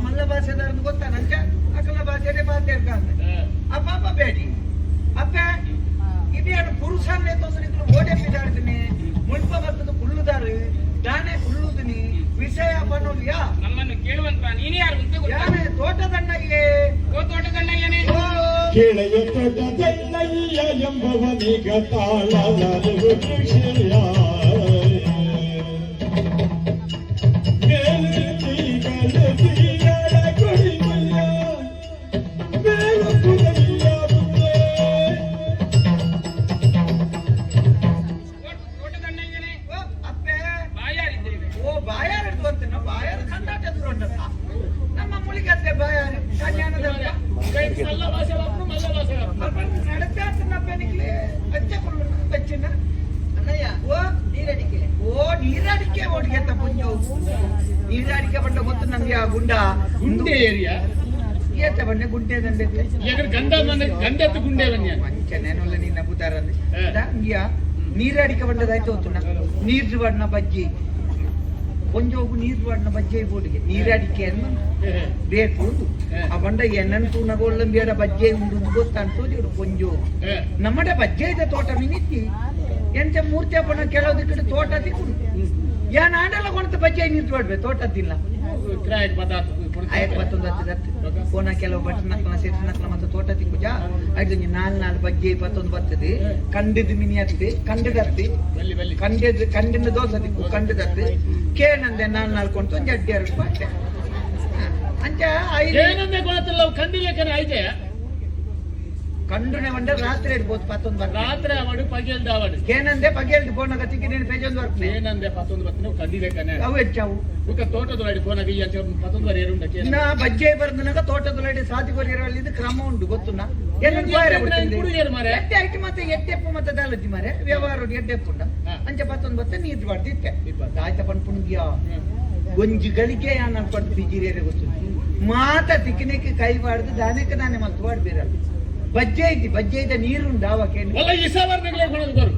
ಮಲ್ಲ ಭಾಷೆದಾರ ಗೊತ್ತಾ ನಂಚ ಅಕಲ ಭಾಷೆ ಮಾತಾಡ್ತಾನೆ ಅಪ್ಪ ಬೇಡಿ ಅಪ್ಪ ಇದೇನು ಪುರುಷನ್ನೇ ತೊಂದ್ರೆ ಓಡೆ ಬಿದ್ದಾಡ್ತೀನಿ ಮುಳ್ಪ ಬರ್ತದ ಕುಳ್ಳುದಾರು ದಾನೆ ಕುಳ್ಳುದಿನಿ ವಿಷಯ ಬನ್ನೋಲ್ಯಾ ನಮ್ಮನ್ನು ಕೇಳುವಂತ ನೀನೇ ಯಾರು ಅಂತ ಯಾನೆ ತೋಟದಣ್ಣಯ್ಯೇ ತೋಟದಣ್ಣಯ್ಯನೇ ಕೆಳೆಯ ತೋಟದಣ್ಣಯ್ಯ ಎಂಬವನಿಗ ತಾಳಲಾರು ಕೃಷಿಯ ನೀರಾಡಿಕೆ ಬಂಡ ಗೊತ್ತು ನಂಗೆ ಆ ಗುಂಡೆ ಏರಿಯಾ ಏತ ಬಂಡೆ ಗುಂಡೆ ದಂಡೆ ಗಂಡೆತ್ತು ಗುಂಡೆ ಬನ್ನಿ ಮಂಚನೇನಲ್ಲ ನಿನ್ನ ಬುದಾರಲ್ಲಿ ಹಂಗಿಯ ನೀರಾಡಿಕೆ ಬಂಡದಾಯ್ತು ಹೊತ್ತು ನೀರು ಬಣ್ಣ ಬಜ್ಜಿ ಕೊಂಜೋಗು ನೀರು ಬಣ್ಣ ಬಜ್ಜಿ ಬೋಡಿಗೆ ನೀರಾಡಿಕೆಯನ್ನು ಬೇಕು ಆ ಬಂಡ ಎನ್ನಂತೂ ನಗೋಲ್ಲ ಬೇಡ ಬಜ್ಜೆ ಉಂಡು ಗೊತ್ತಂತೋದು ಕೊಂಜೋ ನಮ್ಮಡೆ ಬಜ್ಜೆ ಇದೆ ತೋಟ ಮಿನಿತ್ತಿ ಎಂತ ಮೂರ್ತಿ ಬಣ್ಣ ಕೆಲವುದಕ್ಕೆ ತೋಟ ತಿಕ್ಕುಡು ಯಾನ್ ಆಂಡಲ್ಲ ಕೊಂತ ಬಜ್ಜೆ ನೀರು ಮಾಡ್ಬೇಕು ತೋಟ ತಿಲ್ಲ ಕೋನ ಕೆಲವು ಬಟನ್ ನಕ್ಲ ಸೆಟ್ ನಕ್ಲ ಮತ್ತೆ ತೋಟ ತಿಕ್ಕುಜ ಅದು ನಾಲ್ ಬಜ್ಜೆ 21 ಬರ್ತದೆ ಕಂಡಿದ್ ಮಿನಿ ಹತ್ತಿ ಕಂಡದತ್ತಿ ಕಂಡಿನ ದೋಸೆ ತಿಕ್ಕು ಕಂಡದತ್ತಿ ಕೇನಂದೆ ನಾಲ್ ಕೊಂತ ಒಂದು 2 ರೂಪಾಯಿ ಅಂಚ ಏನಂದೆ ಗೊತ್ತಿಲ್ಲ ಕಂಡಿಲೇಕನೆ ಐತೆ ಕಂಡುನೆ ಬಂದ ರಾತ್ರಿ ಇಡ್ಬೋದು 11 ರಾತ್ರಿ ಅವಡು ಪಗೆಲ್ದ ಅವಡು ಏನಂದೆ ಪಗೆಲ್ದು ಫೋನ್ ಆಗತ್ತಿಗೆ ನೀನು ಪೇಜೊಂದು ಬರ್ತೀನಿ ಏನಂದೆ 11 ಬರ್ತೀನಿ ಕಂಡಿಲೇಕನೆ ಅವು ಹೆಚ್ಚಾವು ಉಕ ತೋಟದೊಳಗೆ ಫೋನ್ ಆಗಿ 11 ಬರ ಏರುಂಡಕ್ಕೆ ನಾ ಬಜ್ಜೆ ಬರ್ದನಾಗ ತೋಟದೊಳಗೆ ಸಾಧಿಗೋರಿರಲ್ಲಿ ಇದು ಕ್ರಮ ಉಂಟು ಗೊತ್ತುನಾ ಏನಂತ ಮಾರೆ ಎಟ್ಟೆ ಐಟಿ ಮತ್ತೆ ಎಟ್ಟೆಪ್ಪು ಮತ್ತೆ ದಾಲಜ್ಜಿ ಮಾರೆ ವ್ಯವಹಾರ ಎಡ್ಡೆಪ್ಪುಂಡ ಅಂಚೆ 11 ಬತ್ತೆ ನೀರು ಮಾಡ್ತಿತ್ತೆ ಆಯ್ತ ಪಣ್ಪುಣ್ಗಿಯ ಗೊಂಜಿಗಳಿಗೆ ನಾನು ಅನ್ಕೊಂಡು ಬಿಜಿರೇರೆ ಗೊತ್ತು ಮಾತ ತಿಕ್ಕಿನಕ್ಕೆ ಕೈ ಬಾಡ್ದು ದಾನಕ್ಕೆ ನಾನೇ ಮತ್ತೆ ಬಾಡ್ಬೇರ ಬಜ್ಜೆ ಐತೆ ನೀರುಂಡು ಆವಕ್ಕೆ ಬರು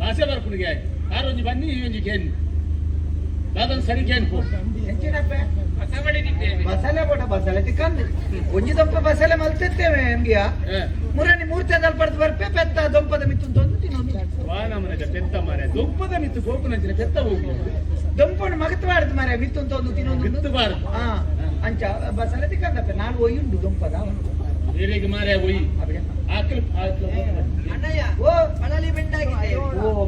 ಭಾಷೆ ಬರ್ಕುಣಿಗೆ ಆರೊಂಜಿ ಬನ್ನಿ ಈ ಒಂಜಿ ಕೇನು ಅದೊಂದು ಸರಿ ಕೇನು ಪೋ ಬಸಲೆ ಬೋಟ ಬಸಲೆ ತಿಕ್ಕಂದು ಒಂಜಿ ದೊಂಪ ಬಸಲೆ ಮಲ್ತಿರ್ತೇವೆ ಎಂಬಿಯ ಮುರನಿ ಮೂರ್ತಿದಲ್ಲಿ ಪಡೆದು ಬರ್ಪೆ ಪೆತ್ತ ದೊಂಪದ ಮಿತ್ತು ತಂದು ತಿನ್ನೋದು ವಾನಮನಜ ಪೆತ್ತ ಮಾರೆ ದೊಂಪದ ಮಿತ್ತು ಗೋಪುನಂಚಿನ ಪೆತ್ತ ಹೋಗಿ ದೊಂಪನ್ನು ಮಗತ್ವಾಡ್ದು ಮಾರೆ ಮಿತ್ತು ತಂದು ತಿನ್ನೋದು ಮಿತ್ತುಬಾರ್ದು ಅಂಚ ಬಸಲೆ ತಿಕ್ಕಂದಪ್ಪ ನಾನು ಒಯ್ಯುಂಡು ದೊಂಪದ ಬೇರೆಗೆ ಮಾರೆ ಒಯ್ಯಿ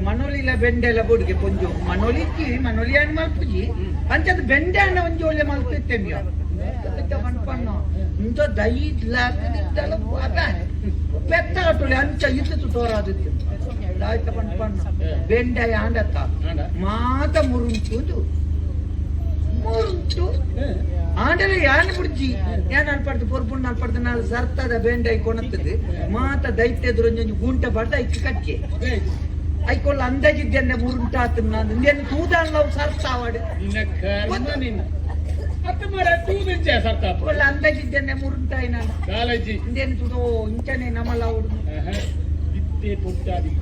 ಮನೋಲಿಲ ಬೆಂಡೆಲ್ಲ ಬುಡ್ಗೆ ಪೊಂಜು ಮನೋಲಿ ಹಣ್ಣು ಮಲ್ಪುಜಿ ಅಂಚದ ಬೆಂಡೆ ಹಣ್ಣು ಒಂಜಿ ಒಳ್ಳೆ ಮಲ್ಪಿತ್ತೇಮಿಯ ಮಣ್ಪಣ್ಣು ಇಂಥ ದೈದ್ ಪೆತ್ತ ಕಟ್ಟುಳಿ ಅಂಚ ಇತ್ತು ತೋರಾದಿತ್ತು ಆಯ್ತ ಮಣ್ಪಣ್ಣು ಬೆಂಡೆ ಆಂಡತ್ತ ಮಾತ ಮುರುಂಟು ಆಂಡಲೆ ಯಾನ್ ಬುಡ್ಜಿ ಯಾನ್ ಅನ್ಪಡ್ದು ಪೊರ್ಪುಂಡು ಅನ್ಪಡ್ದು ನಾಲ್ ಸರ್ತದ ಬೆಂಡೆ ಕೊಣತ್ತದು ಮಾತ ದೈತ್ಯದ್ರೊಂಜೊಂಜಿ ಗುಂಟ ಪಡ್ದು ಐಕ್ ಕಚ್ಚೆ ಐಕೊಲ್ಲ ಅಂದಾಜಿದ್ದೆ ಮುರುಂಟಾತ ನಾನು ಇಂದೇನು ತೂದಾನ್ಲವು ಸರ್ತಾವಾಡು ಅಂದಾಜಿದ್ದೆ ಮುರುಂಟಾಯಿ ನಾನು ಇಂದೇನು ತುದೋ ಇಂಚನೆ ನಮಲ್ಲ ಅವಡು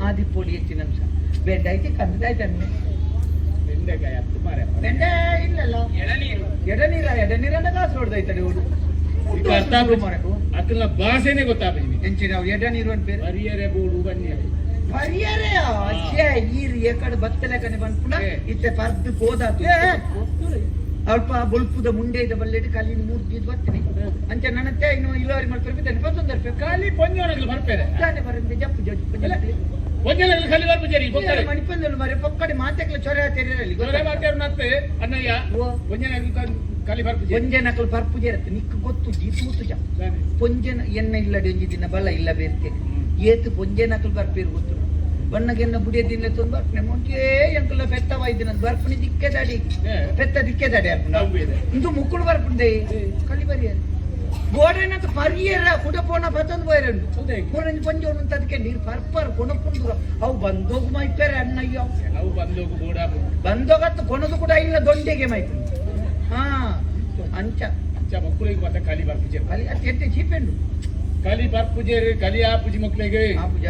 ಆದಿ ಪೊಡಿ ಹೆಚ್ಚಿನ ಅಂಶ ಬೆಂಡೆ ಐತಿ ಕಂದಾಯ್ತನ್ನೆ ಬೆಂಡೆ ಇಲ್ಲಲ್ಲ ಎಡನೀರನ್ನ ಕಾಸು ಹೊಡೆದೈತಡೆ ಹುಡು ಅಕ್ಕನ ಭಾಷೆನೆ ಗೊತ್ತಾಗ್ತದೆ ಎಂಚಿನ ಎಡನೀರು ಅಂತ ಬೇರೆ ಪರಿಯರೆ ಬೋಡು ಬನ್ನಿ ಪರಿಯರೆ ಈರು ಎಕಡೆ ಬತ್ತಲೆಕನೆ ಬಂದ್ಪುಣ ಇತ್ತೆ ಪರ್ದು ಹೋದಾತು ಅಲ್ಪ ಬೊಲ್ಪುದ ಮುಂಡೆ ಇದ್ದ ಬಲ್ಲೆಟ್ಟು ಕಾಲಿನ 3 ದಿನ ಬರ್ತೀನಿ ಅಂಚ ನನ್ನತ್ತೆ ಇನ್ನು ಇಳುವರಿ ಮಾಡ್ತಾರೆ 21 ರೂಪಾಯಿ ಖಾಲಿ ಪೊಂಜೋಣಗಳು ಬರ್ತಾರೆ ತಾನೆ ಬರಂತೆ ಜಪ್ಪು ಒಂಜಲಲ್ಲಿ ಖಾಲಿ ಬರ್ಪುಜರಿ ಗೊತ್ತಾರೆ ಮಣಿಪಂದಲು ಮರೆ ಪಕ್ಕಡೆ ಮಾತೆಕ್ಲ ಚೊರೆ ತೆರೆಯಲ್ಲಿ ಗೊತ್ತಾರೆ ಮಾತಾಡು ನತ್ತೆ ಅನ್ನಯ್ಯ ಒಂಜನ ಖಾಲಿ ಬರ್ಪುಜರಿ ಒಂಜನಕಲ್ ಬರ್ಪುಜರತ್ತೆ ನಿಕ್ಕ ಗೊತ್ತು ಜೀತೂತು ಜ ಪೊಂಜನ ಎನ್ನ ಇಲ್ಲಡೆ ಒಂಜಿ ದಿನ ಬಲ ಇಲ್ಲ ಬೇರ್ತೇನೆ ಏತು ಪೊಂಜನಕಲ್ ಬರ್ಪೇರು ಗೊತ್ತು ಬಣ್ಣಗೆನ್ನ ಬುಡಿಯದಿಲ್ಲ ತುಂಬ ಬರ್ಪಣೆ ಮುಂಚೆ ಎಂಕಲ್ಲ ಪೆತ್ತ ವೈದ್ಯನ ಬರ್ಪಣಿ ದಿಕ್ಕೆ ದಾಡಿ ಪೆತ್ತ ದಿಕ್ಕೆ ದಾಡಿ ಇಂದು ಮುಕ್ಕಳು ಬರ್ಪುಂಡೆ ಕಲಿ ಬರಿಯರು ಗೋಡೆನಂತ ಪರಿಯರ ಕುಡಪೋಣ ಬತ್ತೊಂದು ಬೈರಂಡು ಕೂರಂಜಿ ಪಂಜೋನು ಅಂತ ಅದಕ್ಕೆ ನೀರು ಪರ್ಪರ್ ಕೊಣಪುಂಡು ಅವು ಬಂದೋಗು ಮೈಪೇರೆ ಅಣ್ಣಯ್ಯೋ ಅವು ಬಂದೋಗು ಬೋಡ ಬಂದೋಗತ್ತು ಕೊಣದು ಕೂಡ ಇಲ್ಲ ದೊಂಡೆಗೆ ಮೈಪು ಹಾ ಅಂಚ ಅಂಚ ಮಕ್ಕಳಿಗೆ ಮತ್ತೆ ಕಲಿ ಬರ್ಪುಜೆ ಕಲಿ ಅದು ಎತ್ತೆ ಚೀಪೆಂಡು ಕಲಿ ಬರ್ಪುಜೆ ಕಲಿ ಆಪುಜಿ ಮಕ್ಕಳಿಗೆ ಆಪುಜ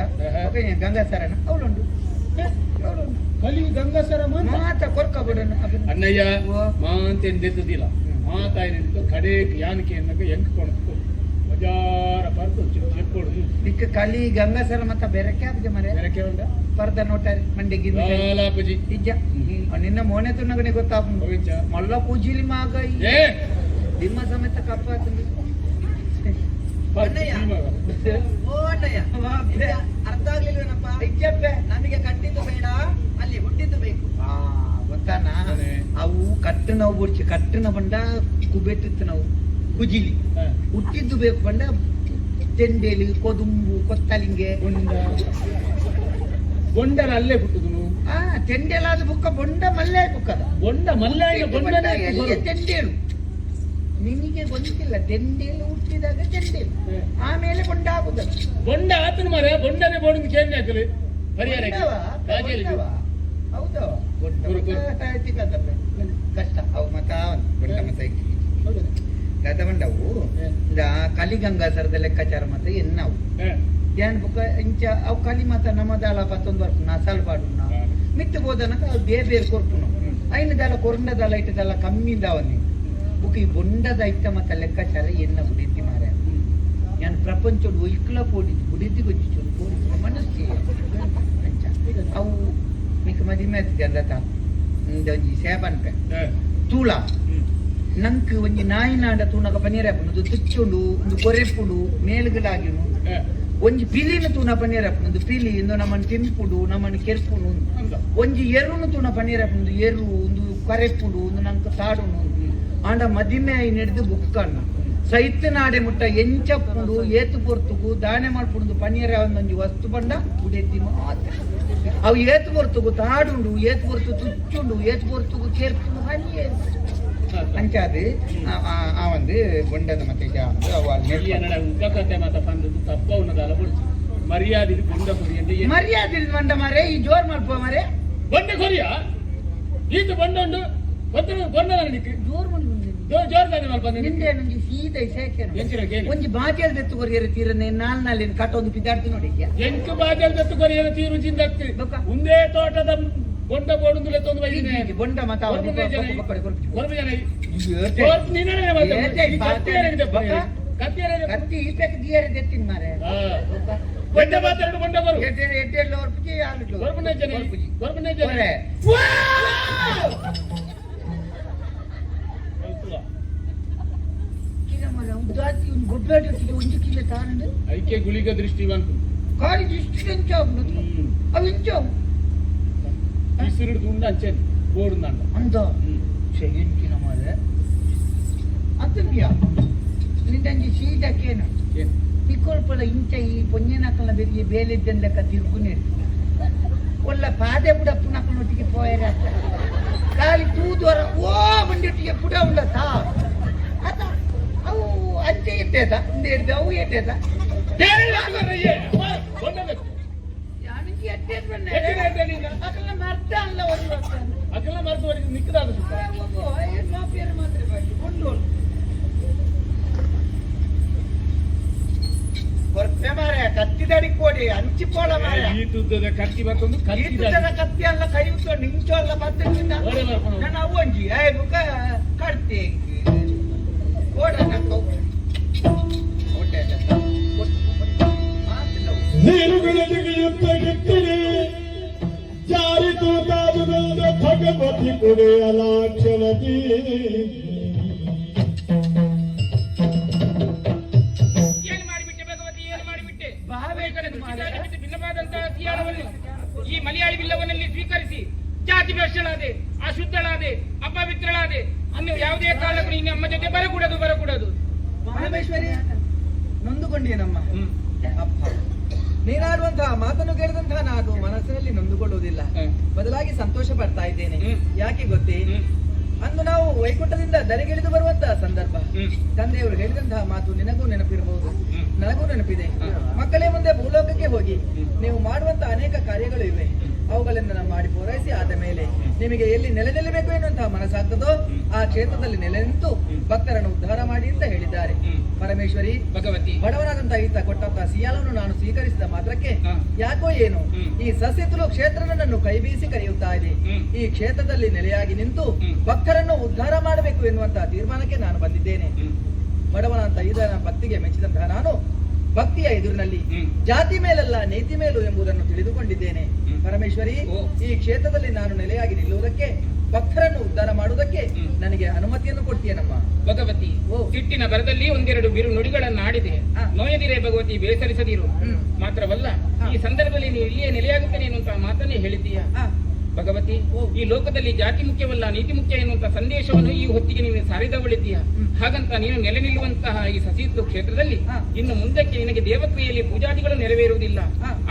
ಗಂಗಾಸರನ ಅವಳುಂಡು ಕಲಿ ಗಂಗಾಸರ ಮಾತ ಕೊರ್ಕ ಬಿಡೋಣ ಅಣ್ಣಯ್ಯ ಮಾಂತೆಂದೆದ್ದಿಲ್ಲ ಮಾತಾಯಿನ ಕಡೆ ಯಾನಕ್ಕೆ ಅನ್ನಕ ಹೆಂಗ್ ಕೊಡ್ತು ಮಜಾರ ಬರ್ತು ಚೆಕ್ಕೊಡು ನಿಕ್ಕ ಕಲಿ ಗಂಗಾಸರ ಮತ್ತ ಬೆರಕೆ ಆಪುಜ ಮರೆ ಬೆರಕೆ ಉಂಡ ಪರ್ದ ನೋಟಾರಿ ಮಂಡಿಗೆ ಆಪುಜಿ ಇಜ್ಜ ನಿನ್ನ ಮೋನೆ ತುನ್ನಗನೆ ಗೊತ್ತಾಪುಂಡು ಮಲ್ಲ ಪೂಜಿಲಿ ಮಾಗ ನಿಮ್ಮ ಸಮೇತ ಕಪ್ಪ ಅರ್ಥ ಆಗ್ಲಿಲ್ವೇನಪ್ಪ ನಮಗೆ ಕಟ್ಟಿದ್ದು ಬೇಡ ಅಲ್ಲಿ ಹುಟ್ಟಿದ್ದು ಬೇಕು ಗೊತ್ತಾನ ಅವು ಕಟ್ಟನ ಬುಡ್ಚಿ ಕಟ್ಟನ ಬಂಡ ಕುಬೆಟ್ಟಿತ್ತು ನಾವು ಕುಜಿಲಿ ಹುಟ್ಟಿದ್ದು ಬೇಕು ಬಂಡ ತೆಂಡೇಲಿ ಕೊದುಂಬು ಕೊತ್ತಲಿಂಗೆ ಬೊಂಡರ ಅಲ್ಲೇ ಬಿಟ್ಟುದು ತೆಂಡೇಲಾದ ಬುಕ್ಕ ಬೊಂಡ ಮಲ್ಲೆ ಬುಕ್ಕದ ಬೊಂಡ ಮಲ್ಲೆ ತೆಂಡೇಳು ನಿನಗೆ ಗೊತ್ತಿಲ್ಲ ತೆಂಡೇಲು ಹುಟ್ಟಿದಾಗ ತೆಂಡೇಲು ಆಮೇಲೆ ಬೊಂಡ ಆಗುದಲ್ಲ ಬೊಂಡ ಆತನ ಮರ ಬೊಂಡನೆ ಬೋಡಿಂದ ಚೇಂಜ್ ಆಗ್ತದೆ ಪರಿಹಾರ ಹೌದು ಕಷ್ಟ ಅವು ಮತ ಬೊಂಡ ಮತ ಗದ ಬಂಡವು ಕಲಿಗಂಗಾಸರದ ಲೆಕ್ಕಾಚಾರ ಮತ ಎನ್ನವು ಏನ್ ಬುಕ್ಕ ಇಂಚ ಅವು ಕಲಿ ಮತ ನಮ್ಮದಾಲ ಪತ್ತೊಂದು ವರ್ಷ ನಾ ಸಲ್ಪಾಡು ಮಿತ್ತು ಹೋದನಕ ಅವು ಬೇರೆ ಬೇರೆ ಕೊರ್ಪು ನಾವು ಐನದಾಲ ಕೊರಂಡದಾಲ ಇಟ್ಟದಲ್ಲ ಕಮ್ಮಿ ಇದ್ದಾವಲ್ಲಿ ಬುಕ್ ಈ ಬೊಂಡದ ಐತ ಮತ್ತ ಲೆಕ್ಕಾಚಾರ ಎನ್ನ ಬುಡಿದ್ದಿ ಮಾರ ನಾನು ಪ್ರಪಂಚಡು ಇಕ್ಲ ಪೋಡಿದ್ದು ಬುಡಿದ್ದಿ ಗೊಜ್ಜಿ ಪೋಡಿದ್ದು ಮನಸ್ಸಿ ಅಂಚ ಅವು మీకు మదిమే గందత ಒಂಜಿ ಸೇಬನ್ಪೆ ತೂಳ ನಂಕ್ ಒಂಜಿ ನಾಯಿನಾಂಡ ತೂನಗ ಪನೀರಪ್ಪನದು ತುಚ್ಚುಂಡು ಒಂದು ಕೊರೆಪ್ಪುಡು ಮೇಲುಗಳಾಗಿನು ಒಂಜಿ ಪಿಲಿನ ತೂನ ಪನೀರಪ್ಪನದು ಪಿಲಿ ಇಂದು ನಮ್ಮನ್ನು ತಿನ್ಪುಡು ನಮ್ಮನ್ನು ಕೆರ್ಪುಡು ಒಂಜಿ ಎರುನು ತೂನ ಪನೀರಪ್ಪನದು ಎರು ಒಂದು ಕೊರೆಪ್ಪುಡು ಒಂದು ನಂಗೆ ತಾಡುನು ಆಂಡ ಮದಿಮೆ ಐ ನಡೆದು ಬುಕ್ಕಣ್ಣ ಸೈತ್ ನಾಡೆ ಮುಟ್ಟ ಎಂಚಪ್ಪುಡು ಏತು ಪೊರ್ತುಗು ದಾಣೆ ಮಾಡ್ಪುಡು ಪನೀರ ಒಂದೊಂಜಿ ವಸ್ತು ಬಂಡ ಉಡೆದ್ದಿ ಮಾತ್ರ ಅವು ಏತು ಪೊರ್ತುಗು ತಾಡುಂಡು ಏತು ಪೊರ್ತು ತುಚ್ಚುಂಡು ಏತು ಪೊರ್ತುಗು ಕೇರ್ಪುಡು ಹನಿಯೇ ಅಂಚಾದು ಆ ಒಂದು ಬೊಂಡದ ಮತ್ತೆ ಉಪಕತೆ ಮತ ಪಂದದು ತಪ್ಪ ಉನ್ನದಲ್ಲ ಬಿಡ್ತು ಮರ್ಯಾದೆ ಬೊಂಡ ಕೊರಿ ಅಂತ ಮರ್ಯಾದೆ ಬಂಡ ಮಾರೆ ಈ ಜೋರ್ ಮಲ್ಪ ಮಾರೆ ಬೊಂಡ ಕೊರಿಯ ಈತ ಬೊಂಡ ಉಂಡು ಬೊಂಡ ನಿಕ್ಕೆ ಜೋರ್ ಬಂದು ಜೋರ್ದಾನೆ ಮಲ್ಪ ನಿಂದೆ ನಂಗೆ ಸೀದಾ ಸೇಕೇನು ಎಂಚಿರಕ್ಕೆ ಒಂಜಿ ಬಾಜಲ್ ದೆತ್ತು ಕೊರಿಯರ ತೀರನೆ ನಾಲ್ನಲ್ಲಿ ಕಟ್ಟೊಂದು ಪಿದಾಡ್ತು ನೋಡಿ ಎಂಟು ಬಾಜಲ್ ದೆತ್ತು ಕೊರಿಯರ ತೀರು ಚಿಂದಕ್ಕೆ ಒಂದೇ ತೋಟದ ಬೊಂಡ ಬೋಡುಂದುಲೆ ತೊಂದು ಬೈದಿನೆ ಬೊಂಡ ಮತ ಕತ್ತಿ ಈಪೆಕ್ ದಿಯರೆ ದೆತ್ತಿನ ಮಾರೆ ಬೊಂಡ ಮಾತಾಡು ಬೊಂಡ ಬರು ಎಡ್ಡೆಲ್ಲ ಹೊರಪುಜಿ ಆಲು ಹೊರಪುನೆ ಜನ ಹೊರಪುನೆ ಜನ ಒಂಜಿ ಕಿಲ ತಾನಂಡು ಐಕೆ ಗುಳಿಗ ದೃಷ್ಟಿವಂತ ಕಾಲಿ ದೃಷ್ಟಿ ಎಂಚಾವು ಅವು ಎಂಚಾವು ಇಸಿರುಡು ಉಂಡ ಅಂಚೆನ್ ಬೋಡುಂದಂಡ ಅಂದ ಎಂಚಿನ ಮಾರೆ ಅತ್ತನ್ಯಾ ನಿಂದಂಜಿ ಸೀದಕ್ಕೇನು ನಿಕ್ಕೊಳ್ಪಲ್ಲ ಇಂಚ ಈ ಪೊಂಜನಕ್ಕಲ ಬೆರಿಗೆ ಬೇಲೆದ್ದನ್ ಲೆಕ್ಕ ತಿರುಗುನೇ ಒಲ್ಲ ಪಾದೆ ಬುಡ ಪುನಕ್ಕನೊಟ್ಟಿಗೆ ಪೋಯರ ಕಾಲಿ ತೂದೋರ ಓ ಬಂದಿಟ್ಟಿಗೆ ಪುಡ ಉಂಡ ತಾ ಅತ ಅವು ಅಂಚೆ ಇಟ್ಟೇತ ಹಿಂದೆ ಹಿಡ್ದು ಅವು ಎಟ್ಟೇತ ಅಕಲ್ಲ ಮರ್ತ ಅಲ್ಲ ಒಂದು ಅಕಲ್ಲ ಮರ್ತವರೆಗೆ ನಿಕ್ಕದಾದ ಮಾತ್ರ ಕೊಂಡು ಕೊರ್ಪೆ ಮಾರೆ ಕತ್ತಿದಡಿ ಕೋಡಿ ಹಂಚಿ ಪೋಳ ಮಾರೆ ಈ ತುದ್ದದ ಕತ್ತಿ ಬರ್ತೊಂದು ಕತ್ತಿ ಅಲ್ಲ ಕೈ ಉತ್ಕೊಂಡು ನಿಂಚು ಅಲ್ಲ ಬತ್ತಿಂದ ನಾನು ಅವಂಜಿ ಬುಕ್ಕ ಕಡ್ತಿ ನೀರುಗಳ ಜಿಗಿಯುತ್ತ ಗಿತ್ತಿರಿ ಜಾರಿ ತೂತಾದುದೊಂದ ಭಗವತಿ ಕೊಡೆಯ ಲಾಕ್ಷಣದಿ ಈ ಮಲಯಾಳಿ ಬಿಲ್ಲವನ್ನಲ್ಲಿ ಸ್ವೀಕರಿಸಿ ಜಾತಿ ಭ್ರಷ್ಟಳಾದೆ ಅಶುದ್ಧಳಾದೆ ಅಪವಿತ್ರಳಾದೆ ಅನ್ನು ಯಾವುದೇ ಕಾರಣಕ್ಕೂ ನೀನು ನಮ್ಮ ಜೊತೆ ಬರಕೂಡದು ಮಹಾಬೇಶ್ವರಿ ನೊಂದುಕೊಂಡೇನಮ್ಮ ಅಪ್ಪ ನೀನಾಡುವಂತಹ ಮಾತನ್ನು ಕೇಳಿದಂತಹ ನಾನು ಮನಸ್ಸಿನಲ್ಲಿ ನೊಂದುಕೊಳ್ಳುವುದಿಲ್ಲ, ಬದಲಾಗಿ ಸಂತೋಷ ಪಡ್ತಾ ಇದ್ದೇನೆ. ಯಾಕೆ ಗೊತ್ತೇ? ಅಂದು ನಾವು ವೈಕುಂಠದಿಂದ ದರೆಗಿಳಿದು ಬರುವಂತಹ ಸಂದರ್ಭ ತಂದೆಯವರು ಹೇಳಿದಂತಹ ಮಾತು ನಿನಗೂ ನೆನಪಿರಬಹುದು, ನನಗೂ ನೆನಪಿದೆ. ಮಕ್ಕಳೇ, ಮುಂದೆ ಭೂಲೋಕಕ್ಕೆ ಹೋಗಿ ನೀವು ಮಾಡುವಂತಹ ಅನೇಕ ಕಾರ್ಯಗಳು ಇವೆ, ಅವುಗಳನ್ನು ಮಾಡಿ ಪೂರೈಸಿ ಆದ ಮೇಲೆ ನಿಮಗೆ ಎಲ್ಲಿ ನೆಲೆ ನಿಲ್ಲಬೇಕು ಎನ್ನುವಂತಹ ಮನಸ್ಸಾಗ್ತದೋ ಆ ಕ್ಷೇತ್ರದಲ್ಲಿ ನೆಲೆ ನಿಂತು ಭಕ್ತರನ್ನು ಉದ್ಧಾರ ಮಾಡಿ ಅಂತ ಹೇಳಿದ್ದಾರೆ. ಪರಮೇಶ್ವರಿ ಭಗವತಿ ಬಡವನಾದಂತಹ ಈತ ಕೊಟ್ಟಂತಹ ಸಿಯಾಲನ್ನು ನಾನು ಸ್ವೀಕರಿಸಿದ ಮಾತ್ರಕ್ಕೆ ಯಾಕೋ ಏನು ಈ ಸಸ್ಯತುಲು ಕ್ಷೇತ್ರ ನನ್ನನ್ನು ಕೈ ಬೀಸಿ ಕರೆಯುತ್ತಾ ಇದೆ. ಈ ಕ್ಷೇತ್ರದಲ್ಲಿ ನೆಲೆಯಾಗಿ ನಿಂತು ಭಕ್ತರನ್ನು ಉದ್ಧಾರ ಮಾಡಬೇಕು ಎನ್ನುವಂತಹ ತೀರ್ಮಾನಕ್ಕೆ ನಾನು ಬಂದಿದ್ದೇನೆ. ಬಡವನಂತ ಈತನ ಭಕ್ತಿಗೆ ಮೆಚ್ಚಿದಂತಹ ನಾನು ಭಕ್ತಿಯ ಎದುರಿನಲ್ಲಿ ಜಾತಿ ಮೇಲಲ್ಲ ನೀತಿ ಮೇಲು ಎಂಬುದನ್ನು ತಿಳಿದುಕೊಂಡಿದ್ದೇನೆ. ಪರಮೇಶ್ವರಿ, ಈ ಕ್ಷೇತ್ರದಲ್ಲಿ ನಾನು ನೆಲೆಯಾಗಿ ನಿಲ್ಲುವುದಕ್ಕೆ, ಭಕ್ತರನ್ನು ಉದ್ಧಾರ ಮಾಡುವುದಕ್ಕೆ ನನಗೆ ಅನುಮತಿಯನ್ನು ಕೊಡ್ತೀಯನಮ್ಮ. ಭಗವತಿ ಸಿಟ್ಟಿನ ಬರದಲ್ಲಿ ಒಂದೆರಡು ಬಿರು ನುಡಿಗಳನ್ನು ಆಡಿದೆ. ನೋಯದಿರೇ ಭಗವತಿ, ಬೇಸರಿಸದಿರು. ಮಾತ್ರವಲ್ಲ, ಈ ಸಂದರ್ಭದಲ್ಲಿ ನೀವು ಇಲ್ಲಿಯೇ ನೆಲೆಯಾಗುತ್ತೇನೆ ಎನ್ನುವಂತಹ ಮಾತನ್ನೇ ಹೇಳಿದ್ದೀಯ. ಭಗವತಿ, ಈ ಲೋಕದಲ್ಲಿ ಜಾತಿ ಮುಖ್ಯವಲ್ಲ ನೀತಿ ಮುಖ್ಯ ಎನ್ನುವಂತಹ ಸಂದೇಶವನ್ನು ಈ ಹೊತ್ತಿಗೆ ನೀನು ಸಾರಿದವಳಿದ್ದೀಯ. ಹಾಗಂತ ನೀನು ನೆಲೆ ನಿಲ್ಲುವಂತಹ ಈ ಸಸೀತ್ಲು ಕ್ಷೇತ್ರದಲ್ಲಿ ಇನ್ನು ಮುಂದಕ್ಕೆ ನಿನಗೆ ದೇವಕ್ರಿಯೆಯಲ್ಲಿ ಪೂಜಾದಿಗಳು ನೆರವೇರುವುದಿಲ್ಲ,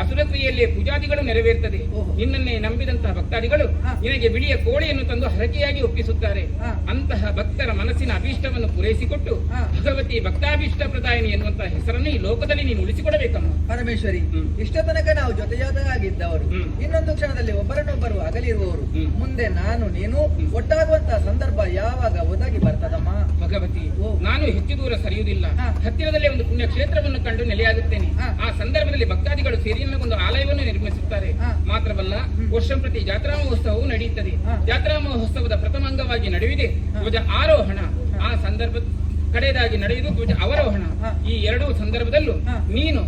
ಅಸುರಕ್ರಿಯೆಯಲ್ಲಿ ಪೂಜಾದಿಗಳು ನೆರವೇರ್ತದೆ. ನಿನ್ನನ್ನೇ ನಂಬಿದಂತಹ ಭಕ್ತಾದಿಗಳು ನಿನಗೆ ಬಿಳಿಯ ಕೋಳೆಯನ್ನು ತಂದು ಹರಕೆಯಾಗಿ ಒಪ್ಪಿಸುತ್ತಾರೆ. ಅಂತಹ ಭಕ್ತರ ಮನಸ್ಸಿನ ಅಭೀಷ್ಟವನ್ನು ಪೂರೈಸಿಕೊಟ್ಟು ಭಗವತಿ ಭಕ್ತಾಭೀಷ್ಟ ಪ್ರದಾಯಿನಿ ಎನ್ನುವಂತಹ ಹೆಸರನ್ನು ಈ ಲೋಕದಲ್ಲಿ ನೀನು ಉಳಿಸಿಕೊಡಬೇಕಮ್ಮ. ಪರಮೇಶ್ವರಿ, ಇಷ್ಟ ತನಕ ನಾವು ಜೊತೆಯಾಗಿದ್ದವರು ಇನ್ನೊಂದು ಕ್ಷಣದಲ್ಲಿ ಒಬ್ಬರನ್ನೊಬ್ಬರು ಅಗಲಿರುವವರು. ಮುಂದೆ ನಾನು ನೀನು ಒಟ್ಟಾಗುವಂತಹ ಸಂದರ್ಭ ಯಾವಾಗ ಒದಗಿ ಬರ್ತದಮ್ಮ. ಭಗವತಿ, ನಾನು ಹೆಚ್ಚು ದೂರ ಸರಿಯುವುದಿಲ್ಲ. ಹತ್ತಿರದಲ್ಲೇ ಒಂದು ಪುಣ್ಯ ಕ್ಷೇತ್ರವನ್ನು ಕಂಡು ನೆಲೆಯಾಗುತ್ತೇನೆ. ಆ ಸಂದರ್ಭದಲ್ಲಿ ಭಕ್ತಾದಿಗಳು ಸೇರಿ ನಮಗೊಂದು ಆಲಯವನ್ನು ನಿರ್ಮಿಸುತ್ತಾರೆ. ಮಾತ್ರವಲ್ಲ, ವರ್ಷ ಪ್ರತಿ ಜಾತ್ರಾ ಮಹೋತ್ಸವವು ನಡೆಯುತ್ತದೆ. ಜಾತ್ರಾ ಮಹೋತ್ಸವದ ಪ್ರಥಮ ಅಂಗವಾಗಿ ನಡೆಯುವುದೇ ಧ್ವಜ ಆರೋಹಣ. ಆ ಸಂದರ್ಭ ಕಡೆಯದಾಗಿ ನಡೆಯುವುದು ಧ್ವಜ ಅವರೋಹಣ. ಈ ಎರಡೂ ಸಂದರ್ಭದಲ್ಲೂ ನೀನು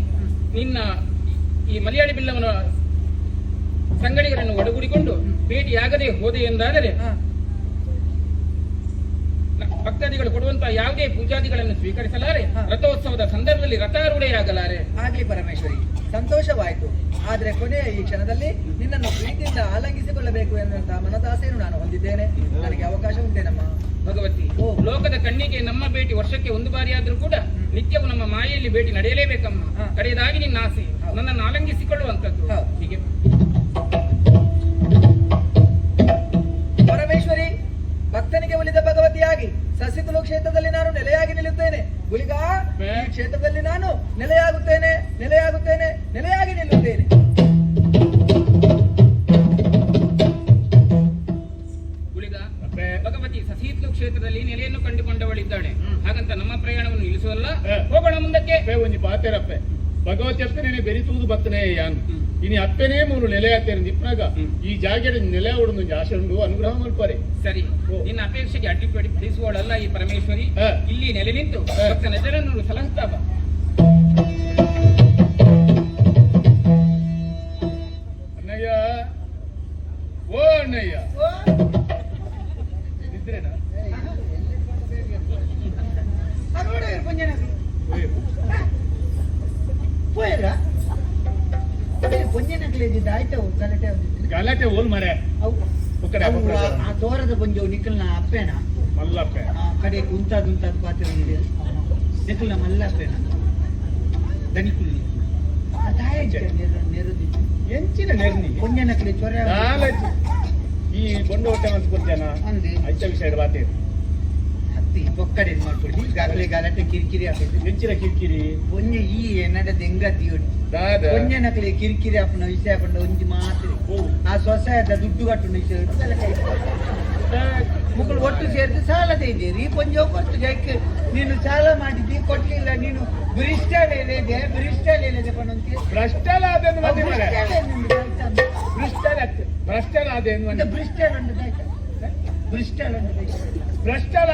ನಿನ್ನ ಈ ಮಲಯಾಳಿ ಬಿಲ್ಲವನ್ನು ಸಂಗಡಿಗರನ್ನು ಒಡಗೂಡಿಕೊಂಡು ಭೇಟಿಯಾಗದೆ ಹೋದೆ ಎಂದಾದರೆ ಭಕ್ತಾದಿಗಳು ಕೊಡುವಂತಹ ಯಾವುದೇ ಪೂಜಾದಿಗಳನ್ನು ಸ್ವೀಕರಿಸಲಾರೆ. ರಥೋತ್ಸವದ ಸಂದರ್ಭದಲ್ಲಿ ರಥಾರೂಢೆಯಾಗಲಾರೆ. ಆಗ್ಲಿ ಪರಮೇಶ್ವರಿ, ಸಂತೋಷವಾಯಿತು. ಆದ್ರೆ ಕೊನೆಯ ಈ ಕ್ಷಣದಲ್ಲಿ ನಿನ್ನನ್ನು ಪ್ರೀತಿಯಿಂದ ಆಲಂಗಿಸಿಕೊಳ್ಳಬೇಕು ಎನ್ನುವಂತಹ ಮನದಾಸೆಯನ್ನು ನಾನು ಹೊಂದಿದ್ದೇನೆ. ನನಗೆ ಅವಕಾಶ ಉಂಟೇನಮ್ಮ. ಭಗವತಿ, ಲೋಕದ ಕಣ್ಣಿಗೆ ನಮ್ಮ ಭೇಟಿ ವರ್ಷಕ್ಕೆ ಒಂದು ಬಾರಿ ಆದ್ರೂ ಕೂಡ ನಿತ್ಯವೂ ನಮ್ಮ ಮಾಯೆಯಲ್ಲಿ ಭೇಟಿ ನಡೆಯಲೇಬೇಕಮ್ಮ. ಕಡೆಯದಾಗಿ ನಿನ್ನ ಆಸೆ ನನ್ನನ್ನು ಆಲಂಗಿಸಿಕೊಳ್ಳುವಂಥದ್ದು. ಹೀಗೆ ಪರಮೇಶ್ವರಿ, ಭಕ್ತನಿಗೆ ಒಲಿದ ಭಗವತಿಯಾಗಿ ಸಸ್ಯತುಲು ಕ್ಷೇತ್ರದಲ್ಲಿ ನಾನು ನೆಲೆಯಾಗಿ ನಿಲ್ಲುತ್ತೇನೆ. ಗುಳಿಗ, ಈ ಕ್ಷೇತ್ರದಲ್ಲಿ ನಾನು ನೆಲೆಯಾಗುತ್ತೇನೆ, ನೆಲೆಯಾಗುತ್ತೇನೆ, ನೆಲೆಯಾಗಿ ನಿಲ್ಲುತ್ತೇನೆ. ಗುಳಿಗ, ಭಗವತಿ ಸಸೀತ್ಲು ಕ್ಷೇತ್ರದಲ್ಲಿ ನೆಲೆಯನ್ನು ಕಂಡುಕೊಂಡವಳಿದ್ದಾಳೆ. ಹಾಗಂತ ನಮ್ಮ ಪ್ರಯಾಣವನ್ನು ನಿಲ್ಲಿಸುವಲ್ಲ, ಹೋಗೋಣ ಮುಂದಕ್ಕೆ. ಒಂಜಿ ಪಾತೆರಪ್ಪೆ ಭಗವತಿ ಅಪ್ಪನೇ ಬೆರಿತುವುದು ಬತ್ತನೇ ಯಾನು ಇನಿ ಅಪ್ಪನೇ ಮೂರು ನೆಲೆ ಆಗ್ತೇನೆ ನಿಪ್ನಾಗ ಈ ಜಾಗದ ನೆಲೆ ಹೊಡೆದು ಆಶೆ ಉಂಡು ಅನುಗ್ರಹ ಮಲ್ಪರೆ. ಸರಿ, ನಿನ್ನ ಅಪೇಕ್ಷೆಗೆ ಅಡ್ಡಿಪಡಿ ಫಲಿಸುವಳಲ್ಲ ಈ ಪರಮೇಶ್ವರಿ. ಇಲ್ಲಿ ನೆಲೆ ನಿಂತು ಭಕ್ತ ನಜರನ್ನು ಸಲಹುತ್ತಾ ಬಾ. ಅಣ್ಣಯ್ಯ, ಓ ಅಣ್ಣಯ್ಯ, ಇದ್ರೇನಾ ಗಲಾಟೆ ಓಲ್ ಮರೆ ಆ ತೋರದ ಕೊಂಚ ನಿಖಲ್ನ ಅಪ್ಪೇನ ಮಲ್ಲಪ್ಪೆ ಕಡೆ ಉಂತಾದ ಪಾತ್ರ ನಿಖಲ್ನ ಮಲ್ಲಪ್ಪೇನ ದನಿಕುಲ್ಲಿ ಎಂಚಿನ ನೆರ್ನಿ ಕೊಂಚ ನಕಲಿ ಚೊರ ಈ ಬೊಂಡ ಹೊಟ್ಟೆ ಅಂತ ಕೊಡ್ತೇನ ಐತ ವಿಷಯ ಬಾತೆ ಹತ್ತಿ ಪೊಕ್ಕಡೆ ಮಾಡ್ಕೊಡಿ ಗಲಾಟೆ ಕಿರಿಕಿರಿ ಆಗ್ತೈತೆ ಎಂಚಿನ ಕಿರಿಕಿರಿ ಕೊಂಚ ಈ ಏನದ ಹೆಂಗತಿ ಕೊಂಚ ನಕಲಿ ಕಿರಿಕಿರಿ ಅಪ್ಪನ ವಿಷಯ ಪಂಡ ಒಂಜಿ ಮಾತ್ರ ಆ ಸೊಸೈದ ದುಡ್ಡು ಕಟ್ಟು ವಿಷಯ ಮಕ್ಕಳು ಒಟ್ಟು ಸೇರಿದು ಸಾಲದ ಇದ್ದೀರಿ ಕೊಂಚ ಕೊಟ್ಟು ಜೈಕ್ ನೀನು ಸಾಲ ಮಾಡಿದ್ದಿ ಕೊಡ್ಲಿಲ್ಲ ನೀನು ಬ್ರಿಸ್ಟಲ್ ಪಣಂತಿ ಭ್ರಷ್ಟಲ್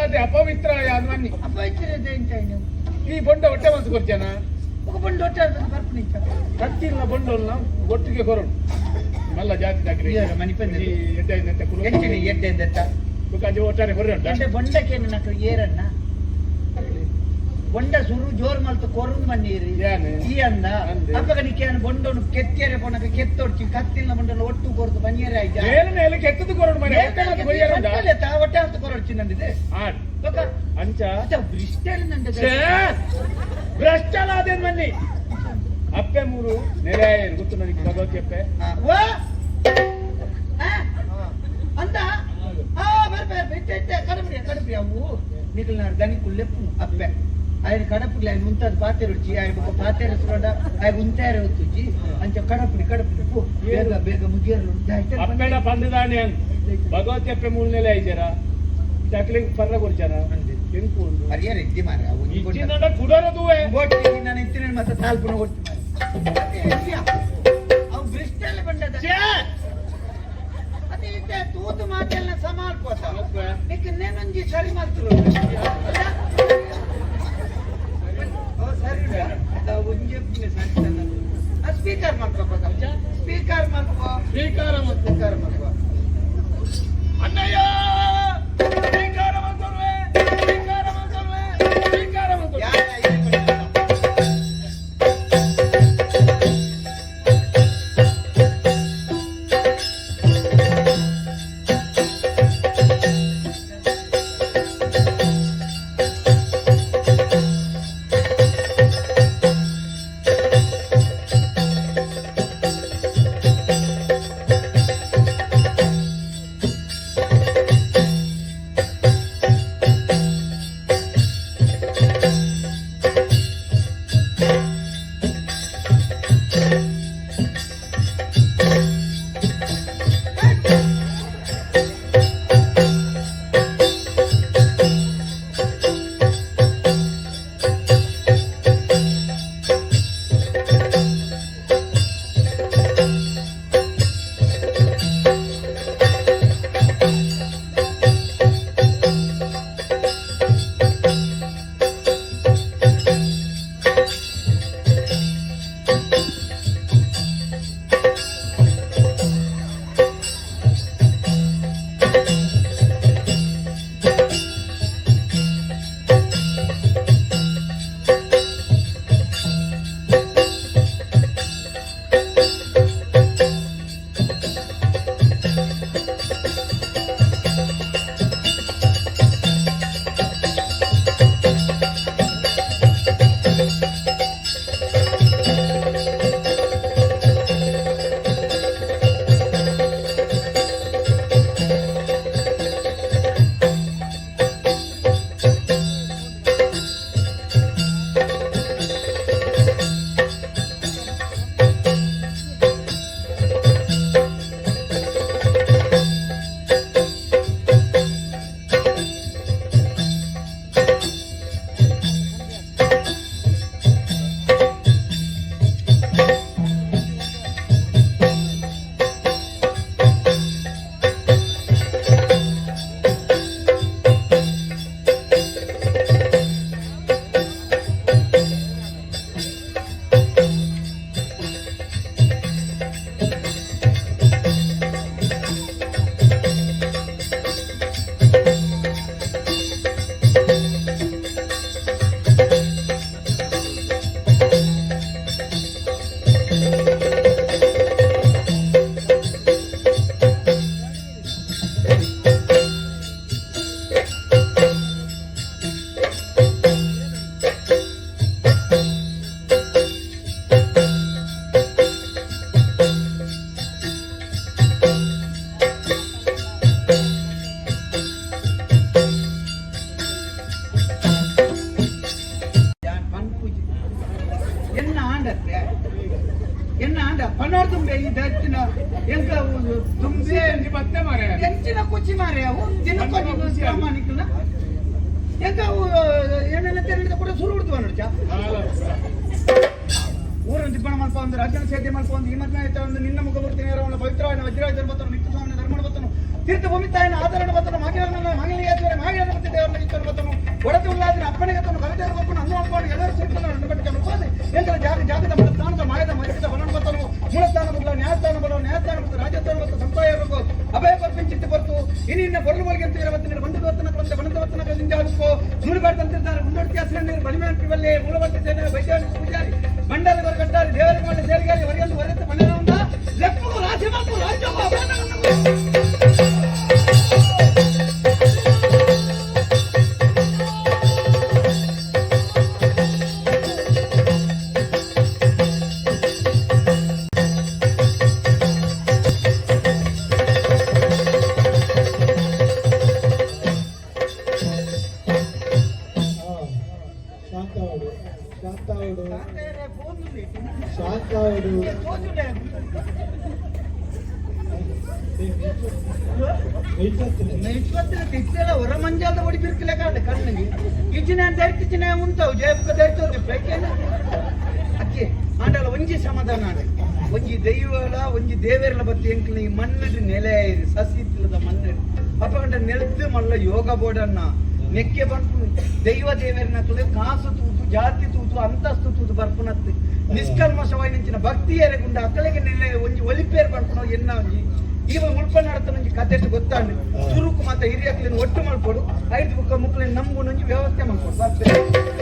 ಆದೆ ಅಪವಿತ್ರ ಅನ್ವನ್ನಿ ಅಪವಿತ್ರ ಈ ಬೊಂಡ ಹೊಟ್ಟೆ ಮನ್ಸು ಕೊಡ್ತೇನ ಬೊಂಡ ಹೊಟ್ಟೆ ಕತ್ತಿಲ್ಲ ಬೊಂಡಲ್ಲ ಒಟ್ಟಿಗೆ ಕೊರೋಣ ಮಲ್ಲ ಜಾತಿ ದಾಖಲೆ ಮನಿಪಂದಿ ಎಡ್ಡೆ ಒಟ್ಟಾರೆ ಹೊರ ಬೊಂಡಕ್ಕೆ ನಕ್ಕ ಏರಣ್ಣ ಬೊಂಡ ಸುರು ಜೋರ್ ಮಲ್ತು ಕೊರನ್ ಬನ್ನೀರಿ ಈ ಅಂದ ಅಪ್ಪಗ ನಿಕ್ಕೆ ಬೊಂಡನು ಕೆತ್ತೇರೆ ಪೊನಕ ಕೆತ್ತೊಡ್ಚಿ ಕತ್ತಿನ ಬೊಂಡಲು ಒಟ್ಟು ಕೊರದು ಬನ್ನೀರ ಮೇಲೆ ಕೆತ್ತದು ಕೊರಡು ಮನೆ ಹೊಟ್ಟೆ ಅಂತ ಕೊರಡ್ಚಿ ನಂದಿದೆ ಅಂಚ ಬ್ರಿಸ್ಟಲ್ ನಂದಿದೆ ಭ್ರಷ್ಟಲ್ ಆದೇನ್ ಮನ್ನಿ ಅಪ್ಪೆ ಮೂರು ನೆಲೆ ಗೊತ್ತು ನನಗೆ ಭಗವತಿ ಅಪ್ಪೆ ವಾ ಅಂದ ಕಡಪಡಿ ಅವು ನಿಖಲ್ ನಾಡು ಗಣಿ ಕುಲ್ಲೆಪ್ಪು ಅಪ್ಪೆ ఆయన కడపడి ఆయన ఉంటుంది పాతేరుచి ఆయన ఒక పాతేరు చూడ ఆయన ఉంటారు వచ్చి అంచ కడపడి పో ಬೇಗ ಬೇಗ ಮುಗಿಯಲು ಅಪ್ಪೆಡ ಪಂದದಾನೆ ಭಗವತಿ ಅಪ್ಪೆ ಮೂರು ನೆಲೆ ಐಜಾರ ಚಕ್ಲಿಂಗ್ ಪರ್ರ ಕೊಡ್ಚಾರ ಎಂಕು ಹರಿಯರ್ ಇದ್ದಿ ಮಾರೆ ಅವು ಇಚ್ಚಿಂದ ಕುಡರದುವೆ ಗೋಟಿ ನಾನು ಇತ್ತಿನ ಮತ್ತೆ ತಾಲ್ಪುನ ಕೊಡ್ತೀನಿ ಅವು ಬ್ರಿಸ್ಟಲ್ ಬಂದದ ಅದೇ ಇದ್ದೆ ತೂತು ಮಾತೆಲ್ಲ ಸಮಾಲ್ಕೋತ ನಿಕ್ಕೆ ನೇನೊಂಜಿ ಸರಿ ಮಾತ್ರ ಸ್ಪೀಕರ್ ಮಾಡ್ಕೋ ಸ್ಪೀಕರ್ ಮಾಡ್ಕೋ ಅಣ್ಣಯ್ಯ ಕುಚ್ಚಿ ಮಾರೆ ಅವು ದಿನಕ್ಕೊಂದು ಪ್ರಾಮಾಣಿಕನ ಎಂತ ಏನೆಲ್ಲ ತೆರಳಿದ ಕೂಡ ಸುರು ಹುಡ್ತು ನೋಡ್ಚ ಊರನ್ನು ದಿಬ್ಬಣ ಮಲ್ಪ ಒಂದು ರಾಜ್ಯನ ಸೇದ್ಯ ಮಲ್ಪ ಒಂದು ಈ ಮಧ್ಯ ಒಂದು ನಿನ್ನ ಮುಖ ಬರ್ತೀನಿ ಅವನ ಪವಿತ್ರವಾದ ವಜ್ರಾಜ ಬರ್ತನು ನಿತ್ಯ ಸ್ವಾಮಿನ ಧರ್ಮಣ ಬರ್ತನು ತೀರ್ಥ ಭೂಮಿತಾಯನ ಆಧರಣ ಬರ್ತನು ಮಾಗಿನ ಮತ್ತೆ ದೇವರನ್ನ ಕಿತ್ತನು ಬರ್ತನು ಒಡತಿ ಉಲ್ಲಾದಿನ ಅಪ್ಪನಿಗೆ ತನು ಕವಿತೆ ಬರ್ತನು ಅನ್ನು ಅನ್ಕೊಂಡು ಎಲ್ಲರೂ ಸೇರ್ಕೊಂಡು ನಡುಗಟ್ಟಿಗೆ ಮುಖಾದಿ ಎಂತ ಜಾಗದ ಮಠ ಸ್ಥಾನದ ಮಾಯದ ಮರಿಸಿದ ಬಣ್ಣ ಬರ್ತನು ಮೂಲಸ್ಥಾನ ಬರಲು ನ್ಯಾಯಸ್ಥಾನ ಬರ್ತನು ರಾಜಸ್ಥಾನ ಬರ್ತನು ಸಂಪಾಯ ಬರಬೇಕು ಅಭಯ ಬರ್ಪಿಂಚಿತ್ತು ಬರ್ತು ಇನ್ನ ಬರಲು ಬಲ್ಗೆ ಅಂತ ಇರವತ್ತಿನ ಬಂಧದ ವರ್ತನ ಕೊಂದ ಬಣದ ವರ್ತನ ಲಿಂಗಾಗಬೇಕು ಸುಡುಗಾಡ್ತಂತಿರ್ತಾರೆ ಮುನ್ನೋಟಿ ಹೆಸರಲ್ಲಿ ಬಲಿಮೆಂಟ್ರಿವಲ್ಲಿ ಮೂಲವಂತಿದ್ದೇನೆ ವೈದ್ಯಾನಿಕ ಪೂಜಾರಿ ಮಂಡಲ ಕಟ್ಟಾರಿ ದೇವರಿಗೆ ಮಾಡಿ ಸೇರಿಗಾರಿ ಹೊರೆಯೊಂದು ಹೊರೆತ ಮನೆಯಿಂದ ಲೆಪ್ಪು ರಾಜ್ಯ ಮತ್ತು ರಾಜ್ಯ ಶಾಂತಾವಡು ಶಾಂತಾವಡು ಕಾಂತೇರೆ ಫೋನ್ ఉంది. ಶಾಂತಾವಡು పోతుండే. ನೆಚ್ವತ್ತಿನ ತಿಚ್ಚಲ ಹೊರ ಮಂಜಾದ ಹೊಡಿ ಬಿರ್ಕಲೆ ಕಾಂಡ ಕಣ್ಣಿಗೆ ಇಜ್ಜಿನ ಧರಿತಿನ ಉಂಟಾವು ಜಯಪುಕ ಧರಿತೋದು ಬೇಕೇನ ಅಕ್ಕಿ ಆಂಡಲ ಒಂಜಿ ಸಮಾಧಾನ ಆಡ ಒಂಜಿ ದೈವಲ ಒಂಜಿ ದೇವೇರ್ಲ ಬತ್ತಿ ಎಂಕ್ಲ ಈ ಮಣ್ಣಡಿ ನೆಲೆ ಸಸಿ ಇತ್ತಿಲ್ಲದ ಮಣ್ಣಡಿ ಅಪ್ಪಗಂಡ ನೆಲದ್ದು ಮಲ್ಲ ಯೋಗ ಬೋರ್ಡನ್ನ ನೆಕ್ಕೆ ಬಂತು ದೈವ ದೇವೇರಿನ ತುಳೆ ಕಾಸು ತೂತು ಜಾತಿ ತೂತು ಅಂತಸ್ತು ತೂತು ಬರ್ಪುನತ್ತು ನಿಷ್ಕಲ್ಮಶವಾಯಿನ ಭಕ್ತಿ ಏರೆಗುಂಡ ಅಕ್ಕಳಿಗೆ ನೆಲೆ ಒಂಜಿ ಒಲಿಪೇರ್ ಬರ್ಪುನ ಎನ್ನ ಒಂಜಿ ಇವ ಮುಳ್ಕೊಂಡು ನಡತನ ಕತೆ ಗೊತ್ತಾಂಡು ಚುರುಕು ಮತ್ತೆ ಹಿರಿಯಕ್ಲಿನ ಒಟ್ಟು ಮಾಡ್ಕೊಡು 5 ಮುಕ್ಕಳಿನ ನಮ್ಗೂ ವ್ಯವಸ್ಥೆ ಮಾಡ್ಕೊಡು